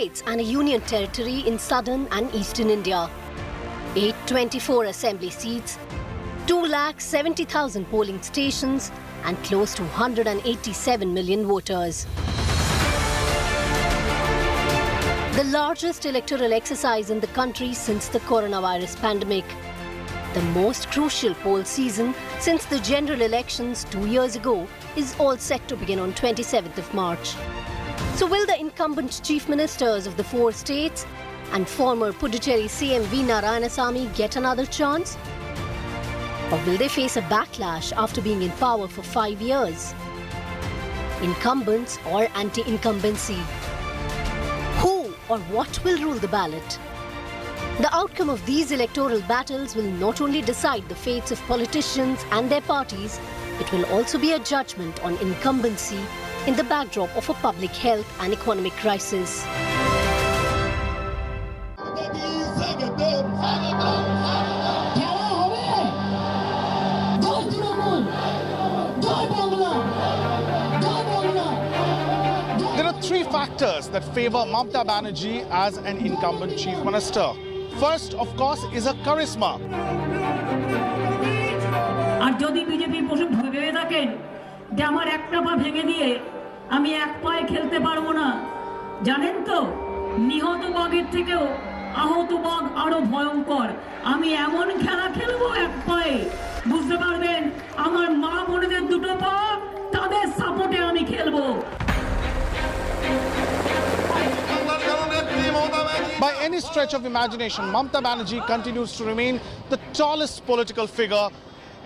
states and a union territory in southern and eastern India. 824 assembly seats, 2,70,000 polling stations and close to 187 million voters. The largest electoral exercise in the country since the coronavirus pandemic. The most crucial poll season since the general elections 2 years ago is all set to begin on 27th of March. So will the incumbent chief ministers of the 4 states and former Puducherry CM V. Narayanasamy get another chance? Or will they face a backlash after being in power for 5 years? Incumbents or anti-incumbency? Who or what will rule the ballot? The outcome of these electoral battles will not only decide the fates of politicians and their parties, it will also be a judgment on incumbency in the backdrop of a public health and economic crisis. There are 3 factors that favour Mamata Banerjee as an incumbent chief minister. First, of course, is her charisma. আর যদি BJP বসে ভেবে থাকেন যে আমার একটা পা ভেঙে দিয়ে আমি এক পায়ে খেলতে পারবো না, জানেন তো নিহত বাঘের থেকেও আহত বাঘ আরো ভয়ঙ্কর। আমি এমন খেলা খেলবো এক পায়ে, বুঝতে পারবেন আমার মা বোনেদের দুটো পা, তাদের সাপোর্টে আমি খেলবো। By any stretch of imagination, Mamata Banerjee continues to remain the tallest political figure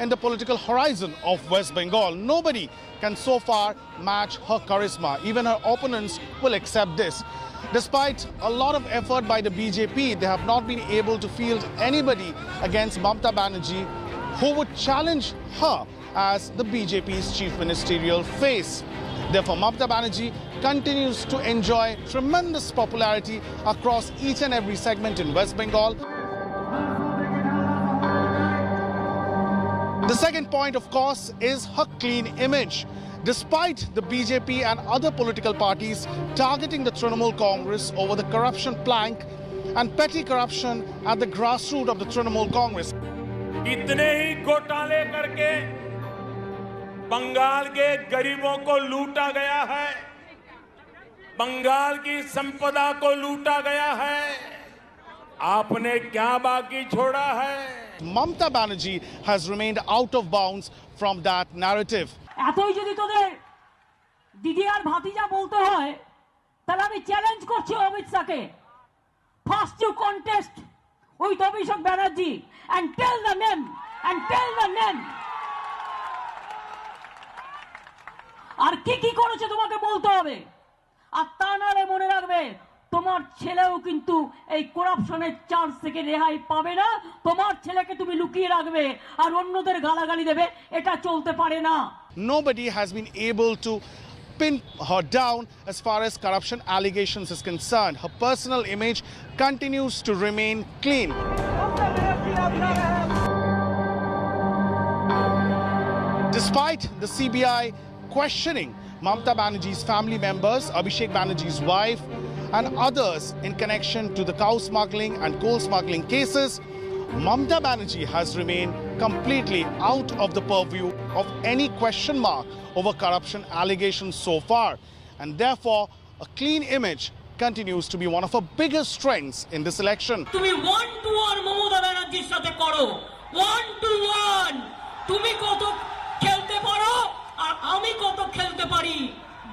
in the political horizon of West Bengal. Nobody can so far match her charisma. Even her opponents will accept this. Despite a lot of effort by the BJP, they have not been able to field anybody against Mamata Banerjee who would challenge her as the BJP's chief ministerial face. Therefore, Mamata Banerjee continues to enjoy tremendous popularity across each and every segment in West Bengal. The second point, of course, is her clean image. Despite the BJP and other political parties targeting the Trinamool Congress over the corruption plank and petty corruption at the grassroots of the Trinamool Congress. इतने ही घोटाले करके बंगाल के गरीबों को लूटा गया है, बंगाल की संपदा को लूटा गया है, आपने क्या बाकी छोड़ा है? Mamata Banerjee has remained out of bounds from that narrative. এতই যদি তোদের দিদি আর ভাতিজা বলতে হয়, তাহলে আমি চ্যালেঞ্জ করছি অমিত শাহকে, first you contest with Abhishek Banerjee and tell the name আর কি করেছে তোমাকে বলতে হবে। আর তা নালে মনে রাখবে তোমার ছেলেও কিন্তু এই করাপশনের চার্জ থেকে রেহাই পাবে না। তোমার ছেলেকে তুমি লুকিয়ে রাখবে আর অন্যদের গালাগালি দেবে, এটা চলতে পারে না। Nobody has been able to pin her down as far as corruption allegations is concerned. Her personal image continues to remain clean. Despite the CBI questioning Mamata Banerjee's family members, Abhishek Banerjee's wife and others in connection to the cow smuggling and coal smuggling cases, Mamata Banerjee has remained completely out of the purview of any question mark over corruption allegations so far. And therefore, a clean image continues to be one of her biggest strengths in this election. তুমি 1-to-1 Mamata ব্যানার্জির সাথে করো, 1-to-1 তুমি কত খেলতে পারো আর আমি কত খেলতে পারি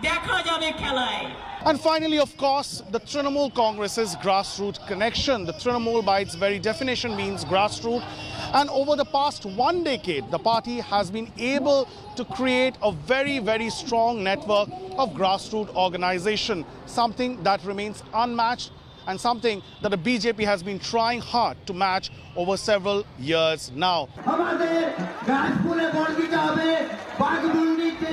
দেখা যাবে খেলায়। And finally, of course, the Trinamool Congress's grassroots connection. The Trinamool, by its very definition, means grassroots. And over the past 1 decade, the party has been able to create a very, very strong network of grassroots organization, something that remains unmatched and something that the BJP has been trying hard to match over several years now.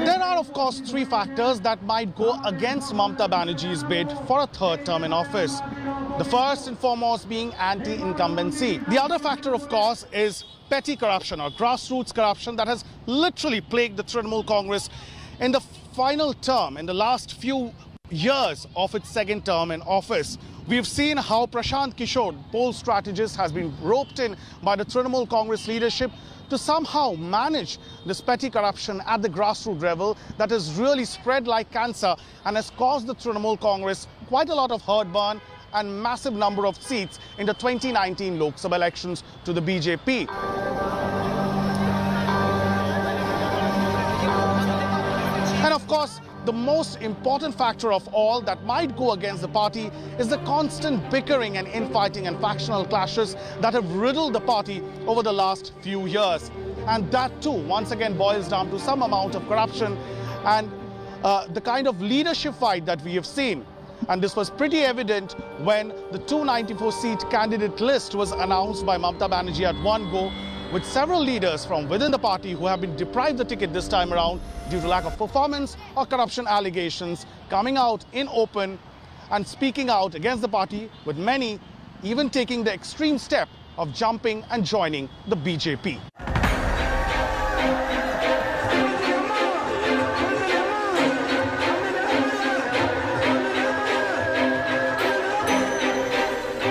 There are, of course, 3 factors that might go against Mamata Banerjee's bid for a 3rd term in office. The first and foremost being anti-incumbency. The other factor, of course, is petty corruption or grassroots corruption that has literally plagued the Trinamool Congress in the final term, in the last few years of its second term in office. We've seen how Prashant Kishore, poll strategist, has been roped in by the Trinamool Congress leadership to somehow manage this petty corruption at the grassroots level that has really spread like cancer and has caused the Trinamool Congress quite a lot of heartburn and massive number of seats in the 2019 Lok Sabha elections to the BJP. And of course, the most important factor of all that might go against the party is the constant bickering and infighting and factional clashes that have riddled the party over the last few years. And that too, once again, boils down to some amount of corruption and the kind of leadership fight that we have seen. And this was pretty evident when the 294-seat candidate list was announced by Mamata Banerjee at one go, with several leaders from within the party who have been deprived the ticket this time around due to lack of performance or corruption allegations coming out in open and speaking out against the party, with many even taking the extreme step of jumping and joining the BJP.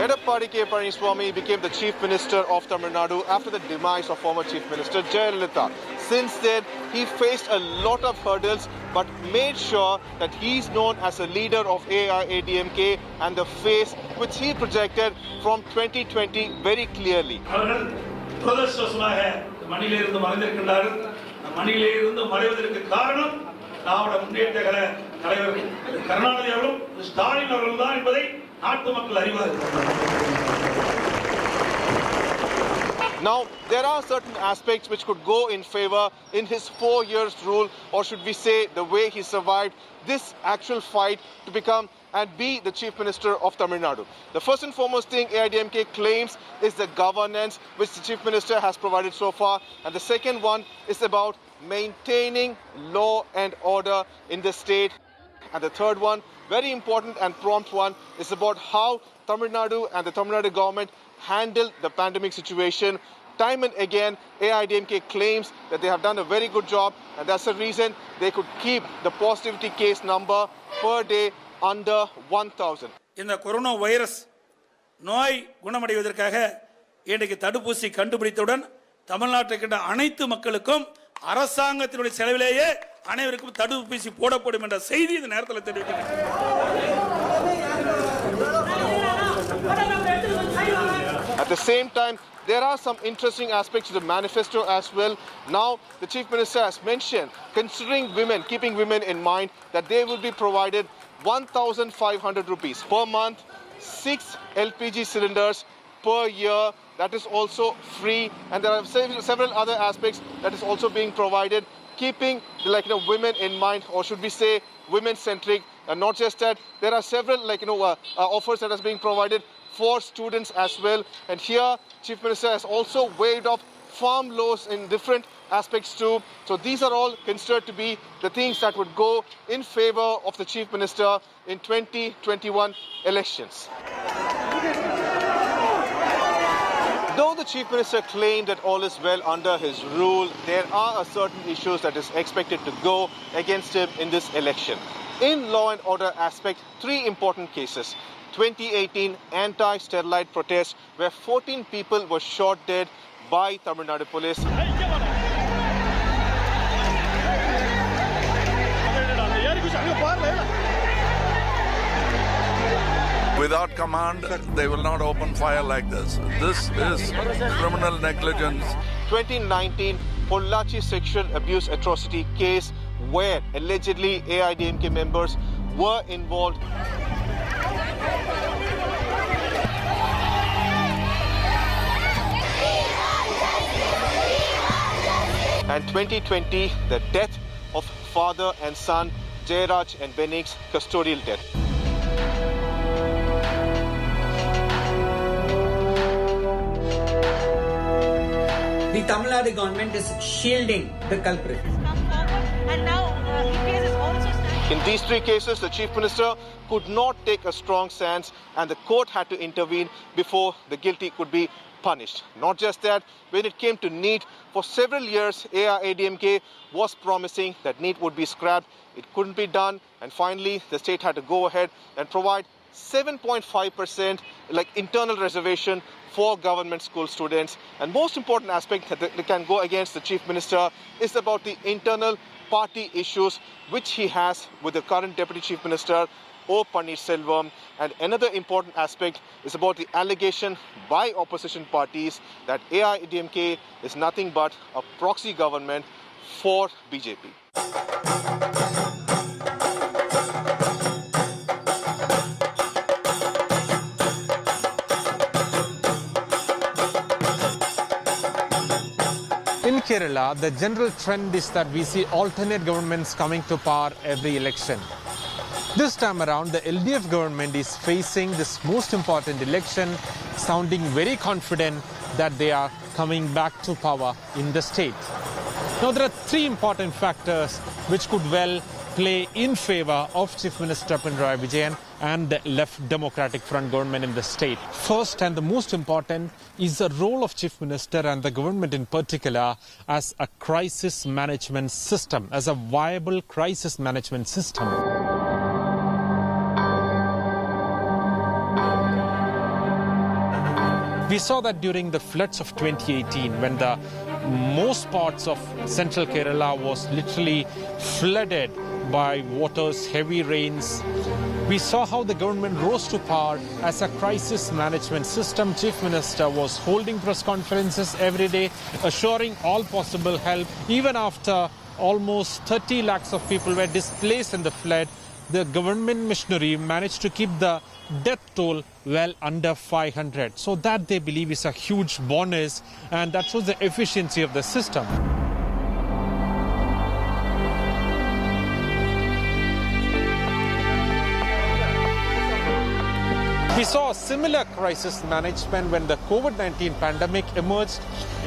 Edappadi K. Palaniswamy became the Chief Minister of Tamil Nadu after the demise of former Chief Minister Jayalalitha. Since then, he faced a lot of hurdles but made sure that he's known as a leader of AIADMK and the face which he projected from 2020 very clearly. Now, there are certain aspects which could go in favor in his 4 years rule, or should we say the way he survived this actual fight to become and be the Chief Minister of Tamil Nadu. The first and foremost thing AIADMK claims is the governance which the Chief Minister has provided so far, and the second one is about maintaining law and order in the state. And the third one, very important and prompt one, is about how Tamil Nadu and the Tamil Nadu government handled the pandemic situation. Time and again, AIADMK claims that they have done a very good job, and that's the reason they could keep the positivity case number per day under 1,000. In the coronavirus, நோய் குணமடைவதற்காக இன்றைக்கு தடுப்பூசி கண்டுபிடித்தவுடன் தமிழ்நாட்டில் அனைத்து மக்களுக்கும் அரசாங்கத்தினுடைய செலவிலேயே அனைவருக்கும் தடுப்பூசி போடப்படும் என்ற செய்தி இந்த நேரத்தில் தெரிவிக்கிறேன். At the same time, there are some interesting aspects to the manifesto as well. Now, the Chief Minister has mentioned, considering women, keeping women in mind, that they will be provided 1,500 rupees per month, 6 LPG cylinders per year. That is also free, and there are several other aspects that is also being provided, keeping women in mind, or should we say women-centric. And not just that, there are several offers that are being provided for students as well. And here, Chief Minister has also waived off farm laws in different aspects too. So these are all considered to be the things that would go in favor of the Chief Minister in 2021 elections. Though the Chief Minister claimed that all is well under his rule, there are certain issues that is expected to go against him in this election. In law and order aspect, 3 important cases. 2018 anti-sterilite protest where 14 people were shot dead by Tamil Nadu police. Without command, they will not open fire like this. This is criminal negligence. 2019 Pollachi sexual abuse atrocity case where allegedly AIADMK members were involved. And 2020, the death of father and son, Jayaraj and Benig's custodial death. The Tamil Nadu government is shielding the culprit. And now EPS is also standing. In these 3 cases, the Chief Minister could not take a strong stance, and the court had to intervene before the guilty could be punished. Not just that, when it came to NEET, for several years, AIADMK was promising that NEET would be scrapped. It couldn't be done, and finally, the state had to go ahead and provide 7.5% internal reservation for government school students. And most important aspect that they can go against the Chief Minister is about the internal party issues which he has with the current Deputy Chief Minister, O. Pannirselvam. And another important aspect is about the allegation by opposition parties that AIADMK is nothing but a proxy government for BJP. In Kerala, the general trend is that we see alternate governments coming to power every election. This time around, the LDF government is facing this most important election, sounding very confident that they are coming back to power in the state. Now, there are three important factors which could well play in favor of Chief Minister Pinarayi Vijayan and the Left Democratic Front government in the state. First and the most important is the role of Chief Minister and the government in particular as a crisis management system, as a viable crisis management system. We saw that during the floods of 2018, when the most parts of central Kerala was literally flooded by waters, heavy rains. We saw how the government rose to power as a crisis management system. Chief Minister was holding press conferences every day, assuring all possible help. Even after almost 30 lakhs of people were displaced in the flood, the government machinery managed to keep the death toll well under 500. So that, they believe, is a huge bonus, and that shows the efficiency of the system. We saw a similar crisis management when the COVID-19 pandemic emerged,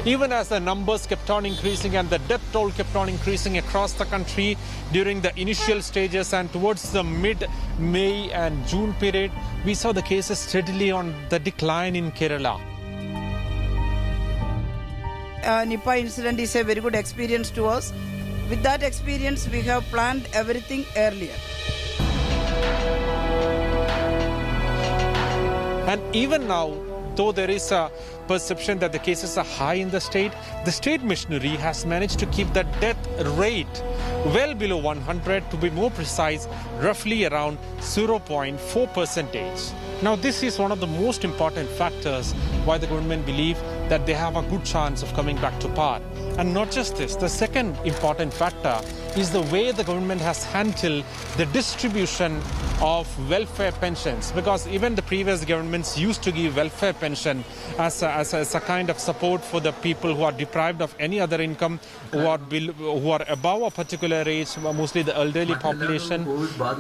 even as the numbers kept on increasing and the death toll kept on increasing across the country during the initial stages, and towards the mid-May and June period, we saw the cases steadily on the decline in Kerala. Nipah incident is a very good experience to us. With that experience, we have planned everything earlier. And even now, though there is a perception that the cases are high in the state machinery has managed to keep the death rate well below 100, to be more precise, roughly around 0.4%. Now, this is one of the most important factors why the government believe that they have a good chance of coming back to power. And not just this, the second important factor is the way the government has handled the distribution of welfare pensions, because even the previous governments used to give welfare pension as a kind of support for the people who are deprived of any other income, who are above a particular age, mostly the elderly population.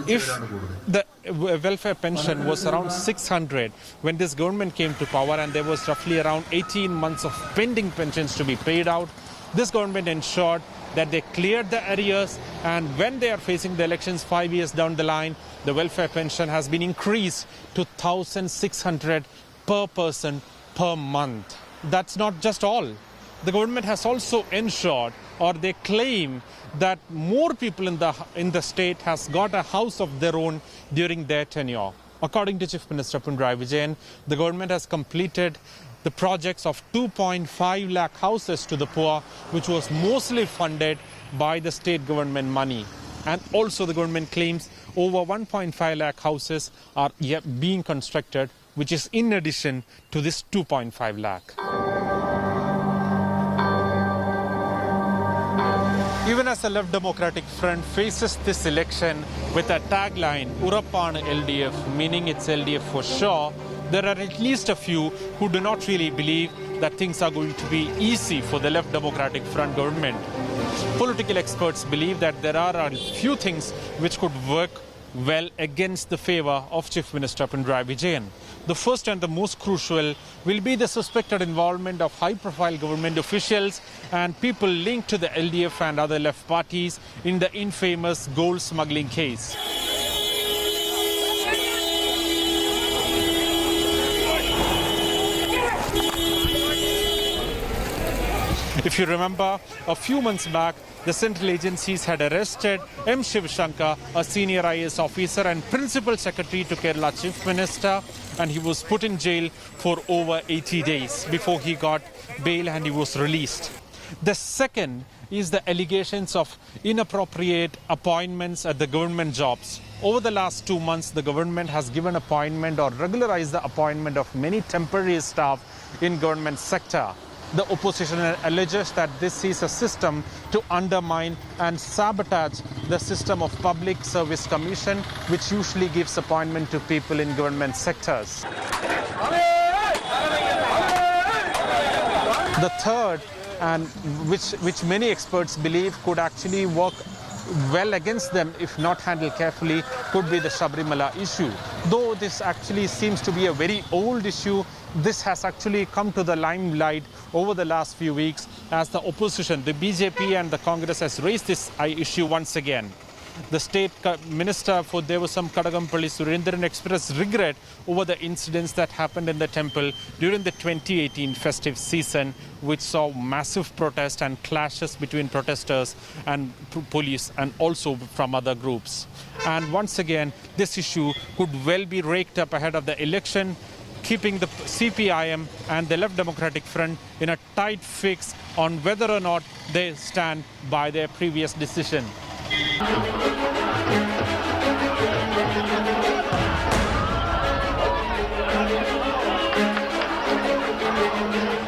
If the welfare pension was around 600 when this government came to power, and there was roughly around 18 months of pending pensions to be paid out, this government ensured that they cleared the arrears, and when they are facing the elections 5 years down the line, the welfare pension has been increased to 1,600 per person per month. That's not just all. The government has also ensured, or they claim, that more people in the state has got a house of their own during their tenure. According to Chief Minister Pinarayi Vijayan, the government has completed the projects of 2.5 lakh houses to the poor, which was mostly funded by the state government money. And also the government claims over 1.5 lakh houses are yet being constructed, which is in addition to this 2.5 lakh. Even as the Left Democratic Front faces this election with a tagline, Urappan LDF, meaning it's LDF for sure, there are at least a few who do not really believe that things are going to be easy for the Left Democratic Front government. Political experts believe that there are a few things which could work well against the favour of Chief Minister Pinarayi Vijayan. The first and the most crucial will be the suspected involvement of high-profile government officials and people linked to the LDF and other left parties in the infamous gold smuggling case. If you remember, a few months back, the central agencies had arrested M. Shivashankar, a senior IAS officer and principal secretary to Kerala Chief Minister, and he was put in jail for over 80 days before he got bail and he was released. The second is the allegations of inappropriate appointments at the government jobs. Over the last 2 months, the government has given appointment or regularized the appointment of many temporary staff in government sector. The opposition alleges that this is a system to undermine and sabotage the system of Public Service Commission, which usually gives appointment to people in government sectors. The third, and which many experts believe could actually work well against them if not handled carefully, could be the Sabrimala issue. Though this actually seems to be a very old issue, this has actually come to the limelight over the last few weeks as the opposition, the BJP and the Congress, has raised this issue once again. The State Minister for Devasam Kadagampalli Surendran expressed regret over the incidents that happened in the temple during the 2018 festive season, which saw massive protests and clashes between protesters and police and also from other groups. And once again, this issue could well be raked up ahead of the election, keeping the CPIM and the Left Democratic Front in a tight fix on whether or not they stand by their previous decision.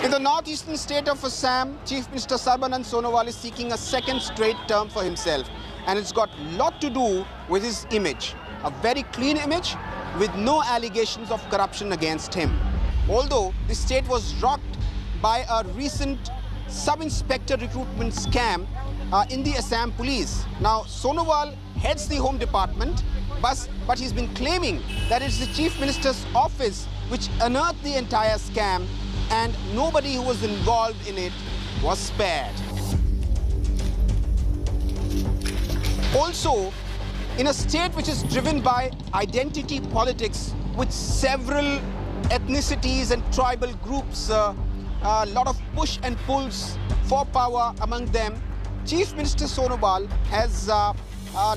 In the northeastern state of Assam, Chief Minister Sarbanand Sonowal is seeking a second straight term for himself, and it's got a lot to do with his image. A very clean image with no allegations of corruption against him. Although the state was rocked by a recent sub-inspector recruitment scam in the Assam police. Now, Sonowal heads the Home Department, but he's been claiming that it's the Chief Minister's office which unearthed the entire scam, and nobody who was involved in it was spared. Also, in a state which is driven by identity politics with several ethnicities and tribal groups, a lot of push and pulls for power among them, Chief Minister Sonowal has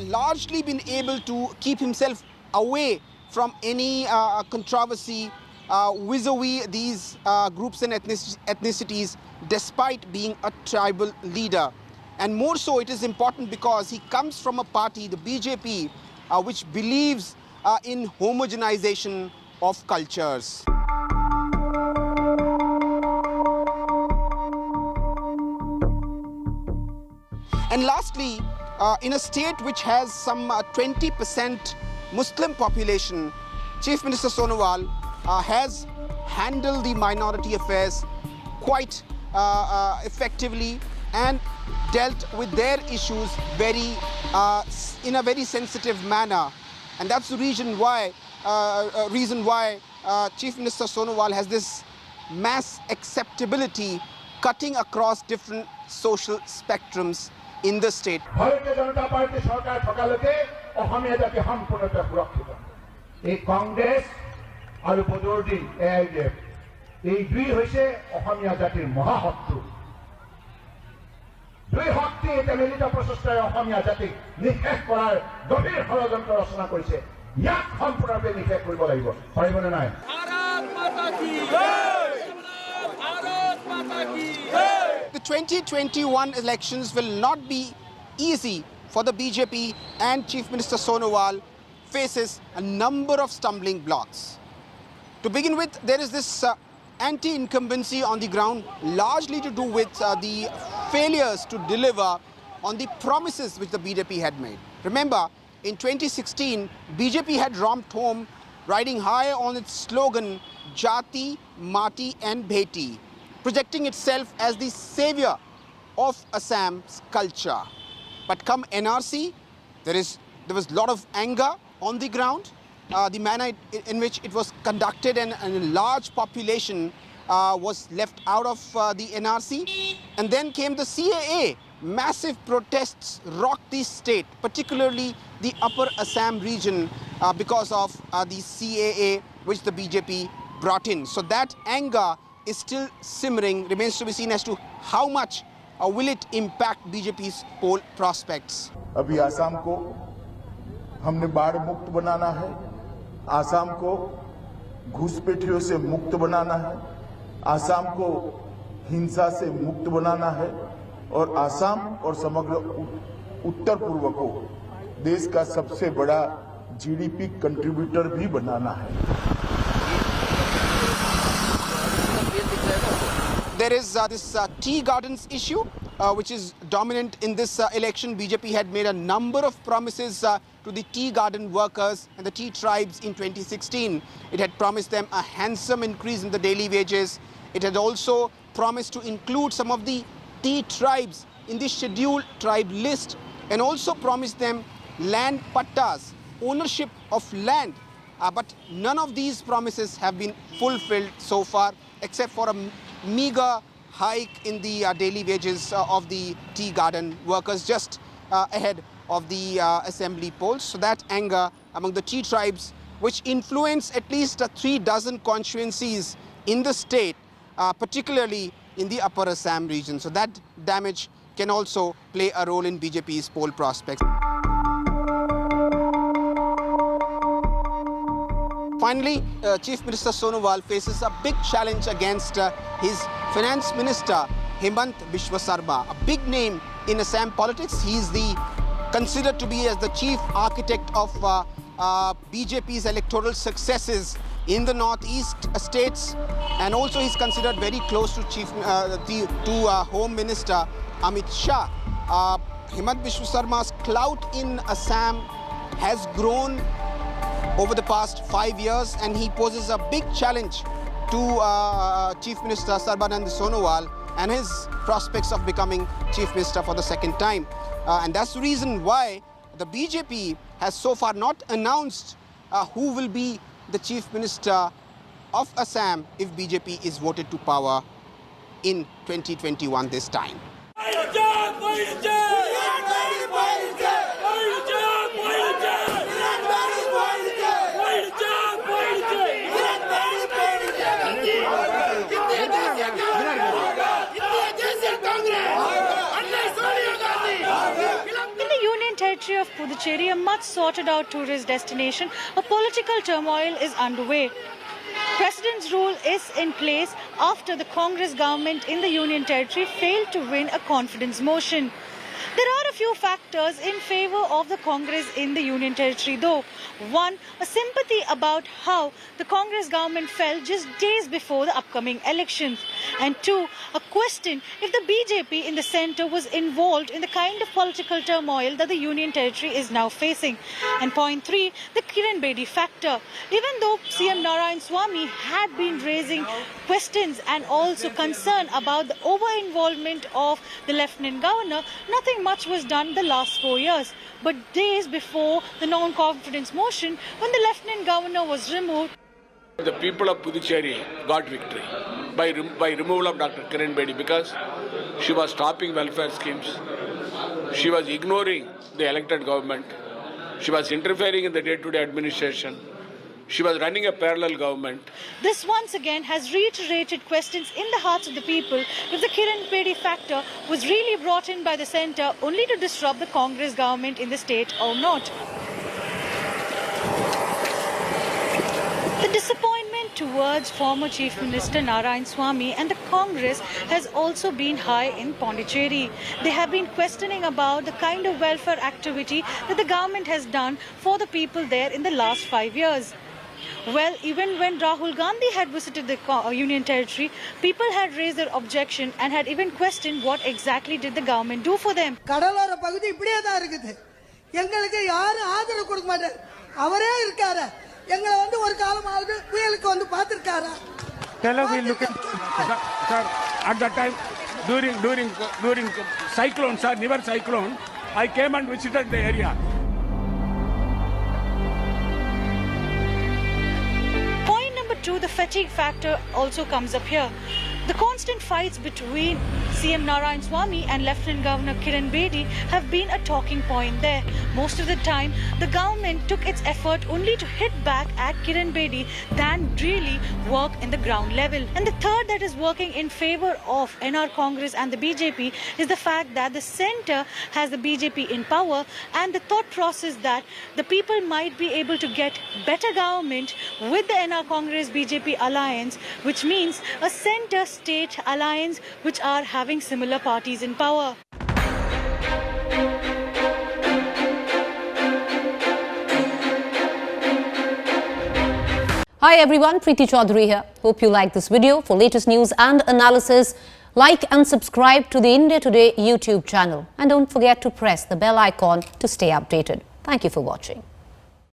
largely been able to keep himself away from any controversy vis-a-vis these groups and ethnicities, despite being a tribal leader. And more so, it is important because he comes from a party, the BJP, which believes in homogenization of cultures. And lastly, in a state which has some 20% Muslim population, Chief Minister Sonowal has handled the minority affairs quite effectively and dealt with their issues in a very sensitive manner. And that's the reason why Chief Minister Sonowal has this mass acceptability cutting across different social spectrums in the state. Congress and Puducherry AIDF, এই দুই হইছে অসমীয়া জাতিৰ মহাশত্ৰু। দুই শক্তি এটা মিলিত প্ৰচেষ্টাৰে অসমীয়া জাতিক নিঃশেষ কৰাৰ গভীৰ ষড়যন্ত্ৰ ৰচনা কৰিছে। ইয়াক সম্পূৰ্ণৰূপে নিঃশেষ কৰিব লাগিব। পাৰিবনে নাই? ভাৰত মাতা কি জয়! ভাৰত মাতা কি জয়! The 2021 elections will not be easy for the BJP, and Chief Minister Sonowal faces a number of stumbling blocks. To begin with, there is this anti-incumbency on the ground, largely to do with the failures to deliver on the promises which the BJP had made. Remember, in 2016, BJP had romped home, riding high on its slogan, Jati, Mati and Bheti, projecting itself as the savior of Assam's culture. But come NRC, there was a lot of anger on the ground, the manner in which it was conducted, and a large population was left out of the NRC. And then came the CAA. Massive protests rocked the state, particularly the upper Assam region, because of the CAA which the BJP brought in. So that anger is still simmering. Remains to be seen as to how much or will it impact BJP's poll prospects? अभी आसाम को हमने बाढ़ मुक्त बनाना है, आसाम को घुसपैठियों से मुक्त बनाना है, आसाम को हिंसा से मुक्त बनाना है और आसाम और समग्र उत्तर पूर्व को देश का सबसे बड़ा जीडीपी कंट्रीब्यूटर भी बनाना है. There is this tea gardens issue, which is dominant in this election. BJP had made a number of promises to the tea garden workers and the tea tribes in 2016. It had promised them a handsome increase in the daily wages. It had also promised to include some of the tea tribes in the scheduled tribe list and also promised them land pattas, ownership of land. But none of these promises have been fulfilled so far, except for a meager hike in the daily wages of the tea garden workers just ahead of the assembly polls. So that anger among the tea tribes, which influence at least 3 dozen constituencies in the state, particularly in the upper Assam region. So that damage can also play a role in BJP's poll prospects. Finally, Chief Minister Sonowal faces a big challenge against his Finance Minister Hemant Biswa Sarma, a big name in Assam politics. He is considered to be as the chief architect of BJP's electoral successes in the northeast states, and also he's considered very close to Home Minister Amit Shah. Hemant Biswa Sarma's clout in Assam has grown over the past 5 years, and he poses a big challenge to Chief Minister Sarbanand Sonowal and his prospects of becoming Chief Minister for the second time. And that's the reason why the BJP has so far not announced who will be the Chief Minister of Assam if BJP is voted to power in 2021 this time. Of Puducherry, a much sorted out tourist destination, a political turmoil is underway. President's rule is in place after the Congress government in the Union Territory failed to win a confidence motion. There are a few factors in favor of the Congress in the Union Territory though. One, a sympathy about how the Congress government fell just days before the upcoming elections. And two, a question if the BJP in the centre was involved in the kind of political turmoil that the Union Territory is now facing. And point three, the Kiran Bedi factor. Even though CM Narayan Swamy had been raising questions and also concern about the over-involvement of the Lieutenant Governor, nothing much was done the last 4 years. But days before the non-confidence motion, when the Lieutenant Governor was removed, the people of Puducherry got victory by removal of Dr. Kiran Bedi because she was stopping welfare schemes. She was ignoring the elected government. She was interfering in the day-to-day administration. She was running a parallel government. This once again has reiterated questions in the hearts of the people if the Kiran Bedi factor was really brought in by the centre only to disrupt the Congress government in the state or not. The disappointment towards former Chief Minister Narayan Swamy and the Congress has also been high in Puducherry. They have been questioning about the kind of welfare activity that the government has done for the people there in the last 5 years. Well, even when Rahul Gandhi had visited the Union Territory, people had raised their objection and had even questioned what exactly did the government do for them. At that time, during cyclone, sir, never cyclone, I came and visited the area. Point number two, the fatigue factor also comes up here. The constant fights between CM Narayanaswamy and Lieutenant Governor Kiran Bedi have been a talking point there. Most of the time, the government took its effort only to hit back at Kiran Bedi than really work in the ground level. And the third that is working in favor of NR Congress and the BJP is the fact that the centre has the BJP in power, and the thought process that the people might be able to get better government with the NR Congress BJP alliance, which means a centre state alliance which are having similar parties in power. Hi everyone, Preeti Chaudhary here. Hope you like this video. For latest news and analysis, like and subscribe to the India Today YouTube channel. And don't forget to press the bell icon to stay updated. Thank you for watching.